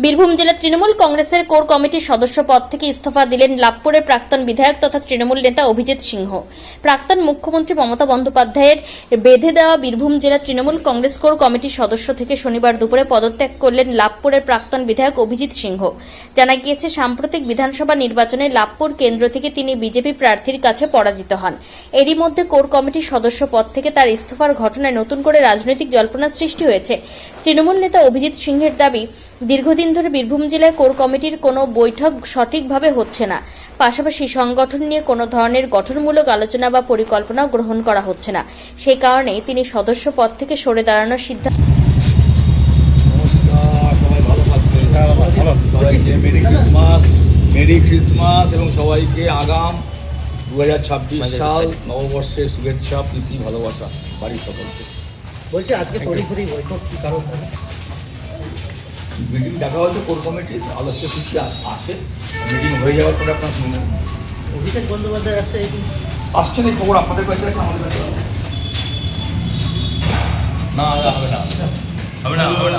বীরভূম জেলা তৃণমূল কংগ্রেসের কোর কমিটির সদস্য পদ থেকে ইস্তফা দিলেন লাভপুরের প্রাক্তন বিধায়ক তথা তৃণমূল নেতা অভিজিৎ সিংহ। প্রাক্তন মুখ্যমন্ত্রী মমতা বন্দ্যোপাধ্যায়ের বেঁধে দেওয়া বীরভূম জেলা তৃণমূল কংগ্রেস কোর কমিটির সদস্য থেকে শনিবার দুপুরে পদত্যাগ করলেন লাভপুরের প্রাক্তন বিধায়ক অভিজিৎ সিংহ। জানা গিয়েছে, সাম্প্রতিক বিধানসভা নির্বাচনে লাভপুর কেন্দ্র থেকে তিনি বিজেপি প্রার্থীর কাছে পরাজিত হন। এরই মধ্যে কোর কমিটির সদস্য পদ থেকে তার ইস্তফার ঘটনায় নতুন করে রাজনৈতিক জল্পনার সৃষ্টি হয়েছে। তৃণমূল নেতা অভিজিৎ সিংহের দাবি, দীর্ঘদিন ধরে বীরভূম জেলায় কোর কমিটির কোনো বৈঠক সঠিকভাবে হচ্ছে না। পাশাপাশি সংগঠন নিয়ে কোনো ধরনের গঠনমূলক আলোচনা বা পরিকল্পনা গ্রহণ করা হচ্ছে না। সেই কারণেই তিনি সদস্য পদ থেকে সরে দাঁড়ানোর সিদ্ধান্ত। মেরি ক্রিসমাস এবং সবাইকে আগাম 2026 সাল নববর্ষের শুভেচ্ছা, প্রীতি, ভালোবাসা বাড়ির সকলকে। বলছি আজকে তড়িঘড়ি বৈঠক কি কারণ? মিটিং দেখা হয়েছে কোর কমিটির, আলোচ্য সূচি আসে, মিটিং হয়ে যাওয়ার পরে আপনার অভিষেক বন্দ্যোপাধ্যায় আসছে, আসছেন এই খবর আপনাদের কাছে আছে, আমাদের কাছে না হবে না।